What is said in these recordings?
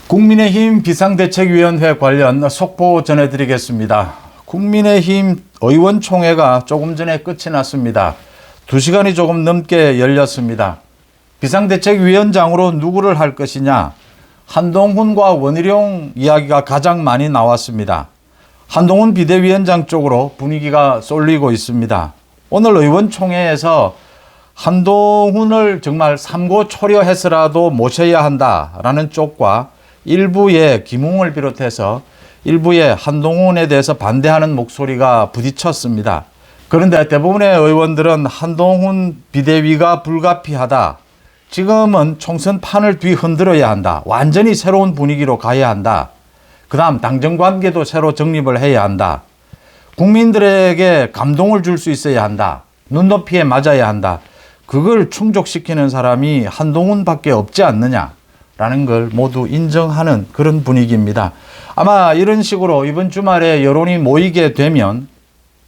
국민의힘 비상대책위원회 관련 속보 전해드리겠습니다. 국민의힘 의원총회가 조금 전에 끝이 났습니다. 2시간이 조금 넘게 열렸습니다. 비상대책위원장으로 누구를 할 것이냐? 한동훈과 원희룡 이야기가 가장 많이 나왔습니다. 한동훈 비대위원장 쪽으로 분위기가 쏠리고 있습니다. 오늘 의원총회에서 한동훈을 정말 삼고초려해서라도 모셔야 한다라는 쪽과 일부의 김웅을 비롯해서 일부의 한동훈에 대해서 반대하는 목소리가 부딪혔습니다. 그런데 대부분의 의원들은 한동훈 비대위가 불가피하다. 지금은 총선 판을 뒤흔들어야 한다. 완전히 새로운 분위기로 가야 한다. 그 다음 당정관계도 새로 정립을 해야 한다. 국민들에게 감동을 줄 수 있어야 한다. 눈높이에 맞아야 한다. 그걸 충족시키는 사람이 한동훈밖에 없지 않느냐라는 걸 모두 인정하는 그런 분위기입니다. 아마 이런 식으로 이번 주말에 여론이 모이게 되면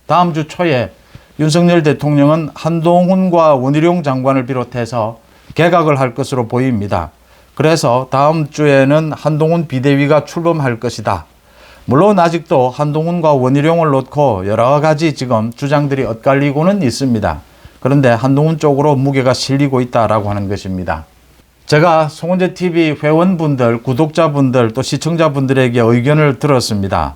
다음 주 초에 윤석열 대통령은 한동훈과 원희룡 장관을 비롯해서 개각을 할 것으로 보입니다. 그래서 다음 주에는 한동훈 비대위가 출범할 것이다. 물론 아직도 한동훈과 원희룡을 놓고 여러 가지 지금 주장들이 엇갈리고는 있습니다. 그런데 한동훈 쪽으로 무게가 실리고 있다라고 하는 것입니다. 제가 송은재TV 회원분들, 구독자분들 또 시청자분들에게 의견을 들었습니다.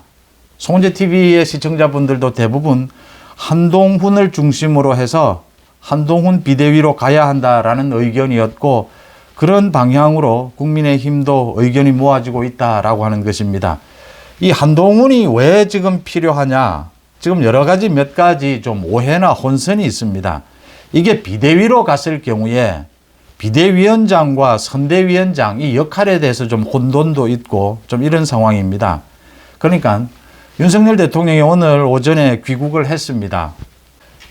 송은재TV의 시청자분들도 대부분 한동훈을 중심으로 해서 한동훈 비대위로 가야 한다라는 의견이었고 그런 방향으로 국민의힘도 의견이 모아지고 있다라고 하는 것입니다. 이 한동훈이 왜 지금 필요하냐? 지금 여러 가지 몇 가지 좀 오해나 혼선이 있습니다. 이게 비대위로 갔을 경우에 비대위원장과 선대위원장 이 역할에 대해서 좀 혼돈도 있고 좀 이런 상황입니다. 그러니까 윤석열 대통령이 오늘 오전에 귀국을 했습니다.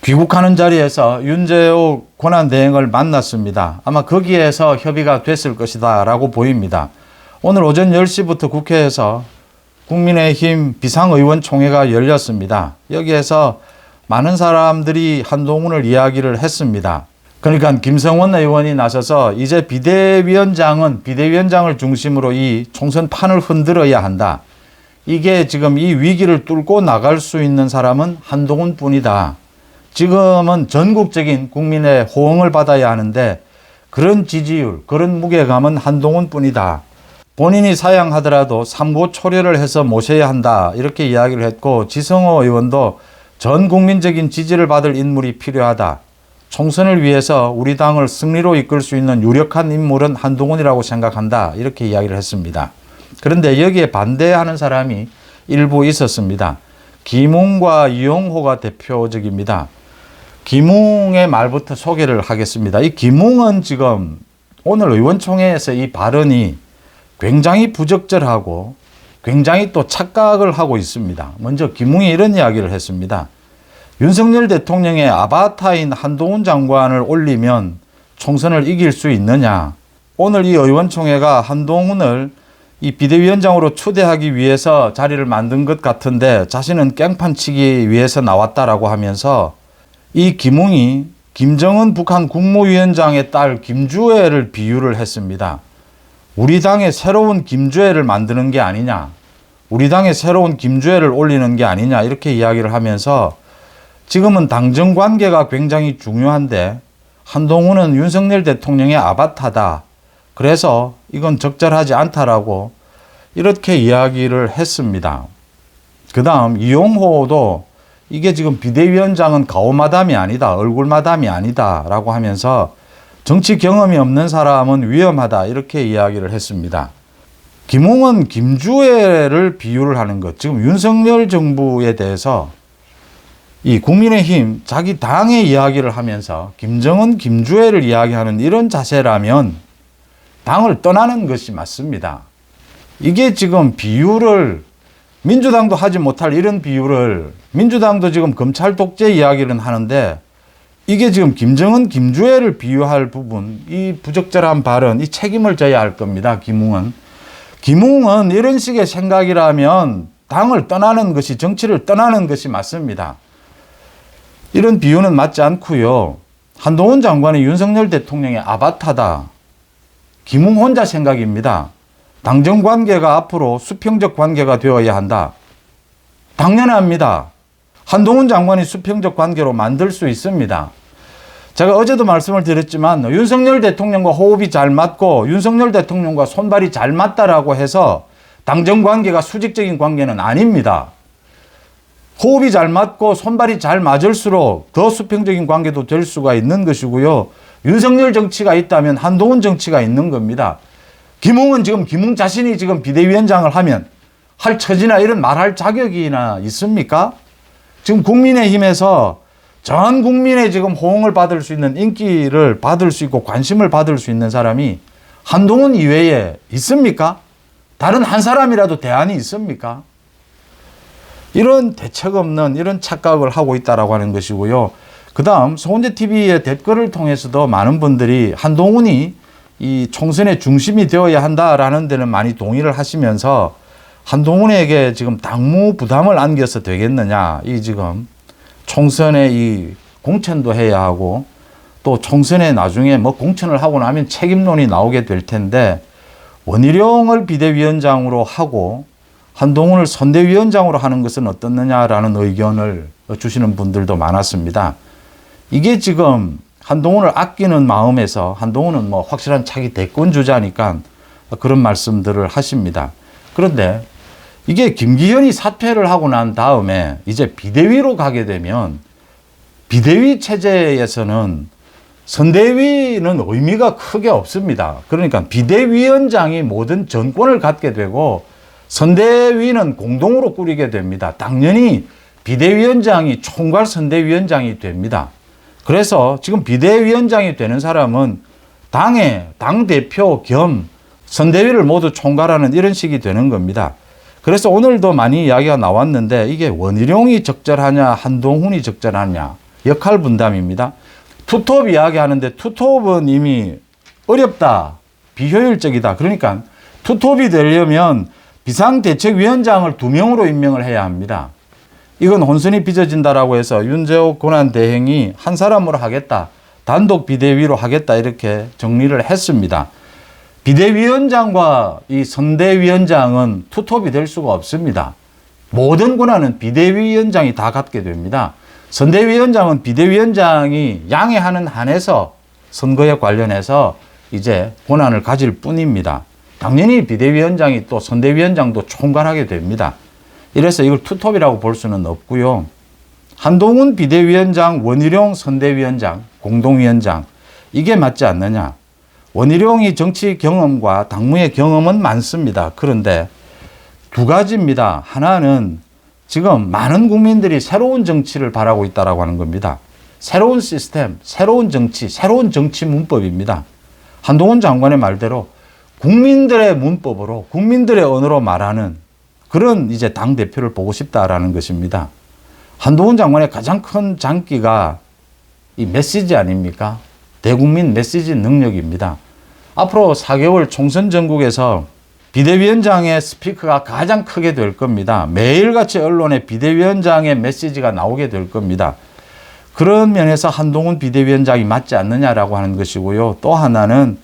귀국하는 자리에서 윤재욱 권한대행을 만났습니다. 아마 거기에서 협의가 됐을 것이다 라고 보입니다. 오늘 오전 10시부터 국회에서 국민의힘 비상의원총회가 열렸습니다. 여기에서 많은 사람들이 한동훈을 이야기를 했습니다. 그러니까 김성원 의원이 나서서 이제 비대위원장을 중심으로 이 총선 판을 흔들어야 한다. 이게 지금 이 위기를 뚫고 나갈 수 있는 사람은 한동훈 뿐이다. 지금은 전국적인 국민의 호응을 받아야 하는데 그런 지지율, 그런 무게감은 한동훈 뿐이다. 본인이 사양하더라도 삼고초려를 해서 모셔야 한다. 이렇게 이야기를 했고 지성호 의원도 전 국민적인 지지를 받을 인물이 필요하다. 총선을 위해서 우리 당을 승리로 이끌 수 있는 유력한 인물은 한동훈이라고 생각한다. 이렇게 이야기를 했습니다. 그런데 여기에 반대하는 사람이 일부 있었습니다. 김웅과 이용호가 대표적입니다. 김웅의 말부터 소개를 하겠습니다. 이 김웅은 지금 오늘 의원총회에서 이 발언이 굉장히 부적절하고 굉장히 또 착각을 하고 있습니다. 먼저 김웅이 이런 이야기를 했습니다. 윤석열 대통령의 아바타인 한동훈 장관을 올리면 총선을 이길 수 있느냐. 오늘 이 의원총회가 한동훈을 이 비대위원장으로 추대하기 위해서 자리를 만든 것 같은데 자신은 깽판 치기 위해서 나왔다라고 하면서 이 김웅이 김정은 북한 국무위원장의 딸 김주애를 비유를 했습니다. 우리 당의 새로운 김주애를 만드는 게 아니냐. 우리 당의 새로운 김주애를 올리는 게 아니냐. 이렇게 이야기를 하면서 지금은 당정 관계가 굉장히 중요한데 한동훈은 윤석열 대통령의 아바타다. 그래서 이건 적절하지 않다라고 이렇게 이야기를 했습니다. 그 다음 이용호도 이게 지금 비대위원장은 가오마담이 아니다. 얼굴마담이 아니다. 라고 하면서 정치 경험이 없는 사람은 위험하다. 이렇게 이야기를 했습니다. 김웅은 김주애를 비유를 하는 것. 지금 윤석열 정부에 대해서 이 국민의힘 자기 당의 이야기를 하면서 김정은 김주애를 이야기하는 이런 자세라면 당을 떠나는 것이 맞습니다. 이게 지금 비유를 민주당도 하지 못할 이런 비유를 민주당도 지금 검찰 독재 이야기를 하는데 이게 지금 김정은 김주애를 비유할 부분 이 부적절한 발언 이 책임을 져야 할 겁니다. 김웅은 이런 식의 생각이라면 당을 떠나는 것이 정치를 떠나는 것이 맞습니다. 이런 비유는 맞지 않고요. 한동훈 장관은 윤석열 대통령의 아바타다. 김웅 혼자 생각입니다. 당정 관계가 앞으로 수평적 관계가 되어야 한다. 당연합니다. 한동훈 장관이 수평적 관계로 만들 수 있습니다. 제가 어제도 말씀을 드렸지만 윤석열 대통령과 호흡이 잘 맞고 윤석열 대통령과 손발이 잘 맞다라고 해서 당정 관계가 수직적인 관계는 아닙니다. 호흡이 잘 맞고 손발이 잘 맞을수록 더 수평적인 관계도 될 수가 있는 것이고요. 윤석열 정치가 있다면 한동훈 정치가 있는 겁니다. 김웅은 지금 김웅 자신이 지금 비대위원장을 하면 할 처지나 이런 말할 자격이나 있습니까? 지금 국민의힘에서 전 국민의 지금 호응을 받을 수 있는 인기를 받을 수 있고 관심을 받을 수 있는 사람이 한동훈 이외에 있습니까? 다른 한 사람이라도 대안이 있습니까? 이런 대책 없는 이런 착각을 하고 있다라고 하는 것이고요. 그 다음 송은재 TV의 댓글을 통해서도 많은 분들이 한동훈이 이 총선의 중심이 되어야 한다라는 데는 많이 동의를 하시면서 한동훈에게 지금 당무 부담을 안겨서 되겠느냐. 이 지금 총선에 이 공천도 해야 하고 또 총선에 나중에 뭐 공천을 하고 나면 책임론이 나오게 될 텐데 원희룡을 비대위원장으로 하고 한동훈을 선대위원장으로 하는 것은 어떻느냐라는 의견을 주시는 분들도 많았습니다. 이게 지금 한동훈을 아끼는 마음에서 한동훈은 뭐 확실한 차기 대권 주자니까 그런 말씀들을 하십니다. 그런데 이게 김기현이 사퇴를 하고 난 다음에 이제 비대위로 가게 되면 비대위 체제에서는 선대위는 의미가 크게 없습니다. 그러니까 비대위원장이 모든 전권을 갖게 되고 선대위는 공동으로 꾸리게 됩니다. 당연히 비대위원장이 총괄 선대위원장이 됩니다. 그래서 지금 비대위원장이 되는 사람은 당의 당대표 겸 선대위를 모두 총괄하는 이런 식이 되는 겁니다. 그래서 오늘도 많이 이야기가 나왔는데 이게 원희룡이 적절하냐 한동훈이 적절하냐 역할 분담입니다. 투톱 이야기하는데 투톱은 이미 어렵다, 비효율적이다. 그러니까 투톱이 되려면 비상대책위원장을 2명으로 임명을 해야 합니다. 이건 혼선이 빚어진다라고 해서 윤재옥 권한대행이 한 사람으로 하겠다, 단독 비대위로 하겠다 이렇게 정리를 했습니다. 비대위원장과 이 선대위원장은 투톱이 될 수가 없습니다. 모든 권한은 비대위원장이 다 갖게 됩니다. 선대위원장은 비대위원장이 양해하는 한에서 선거에 관련해서 이제 권한을 가질 뿐입니다. 당연히 비대위원장이 또 선대위원장도 총괄하게 됩니다. 이래서 이걸 투톱이라고 볼 수는 없고요. 한동훈 비대위원장, 원희룡 선대위원장, 공동위원장 이게 맞지 않느냐. 원희룡이 정치 경험과 당무의 경험은 많습니다. 그런데 두 가지입니다. 하나는 지금 많은 국민들이 새로운 정치를 바라고 있다고 하는 겁니다. 새로운 시스템, 새로운 정치, 새로운 정치 문법입니다. 한동훈 장관의 말대로 국민들의 문법으로 국민들의 언어로 말하는 그런 이제 당대표를 보고 싶다라는 것입니다. 한동훈 장관의 가장 큰 장기가 이 메시지 아닙니까? 대국민 메시지 능력입니다. 앞으로 4개월 총선 전국에서 비대위원장의 스피커가 가장 크게 될 겁니다. 매일같이 언론에 비대위원장의 메시지가 나오게 될 겁니다. 그런 면에서 한동훈 비대위원장이 맞지 않느냐라고 하는 것이고요. 또 하나는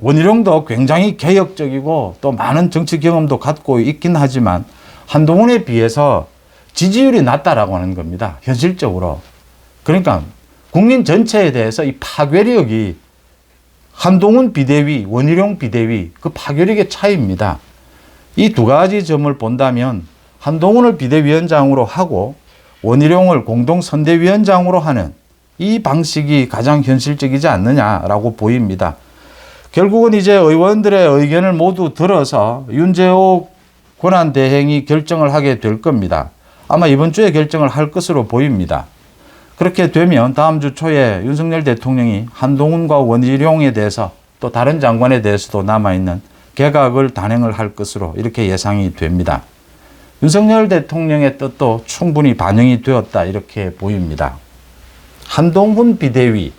원희룡도 굉장히 개혁적이고 또 많은 정치 경험도 갖고 있긴 하지만 한동훈에 비해서 지지율이 낮다라고 하는 겁니다. 현실적으로. 그러니까 국민 전체에 대해서 이 파괴력이 한동훈 비대위, 원희룡 비대위 그 파괴력의 차이입니다. 이 두 가지 점을 본다면 한동훈을 비대위원장으로 하고 원희룡을 공동선대위원장으로 하는 이 방식이 가장 현실적이지 않느냐라고 보입니다. 결국은 이제 의원들의 의견을 모두 들어서 윤재옥 권한대행이 결정을 하게 될 겁니다. 아마 이번 주에 결정을 할 것으로 보입니다. 그렇게 되면 다음 주 초에 윤석열 대통령이 한동훈과 원희룡에 대해서 또 다른 장관에 대해서도 남아있는 개각을 단행을 할 것으로 이렇게 예상이 됩니다. 윤석열 대통령의 뜻도 충분히 반영이 되었다 이렇게 보입니다. 한동훈 비대위,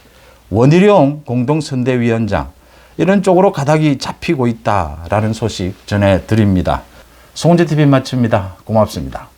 원희룡 공동선대위원장 이런 쪽으로 가닥이 잡히고 있다라는 소식 전해드립니다. 송은재 TV 마칩니다. 고맙습니다.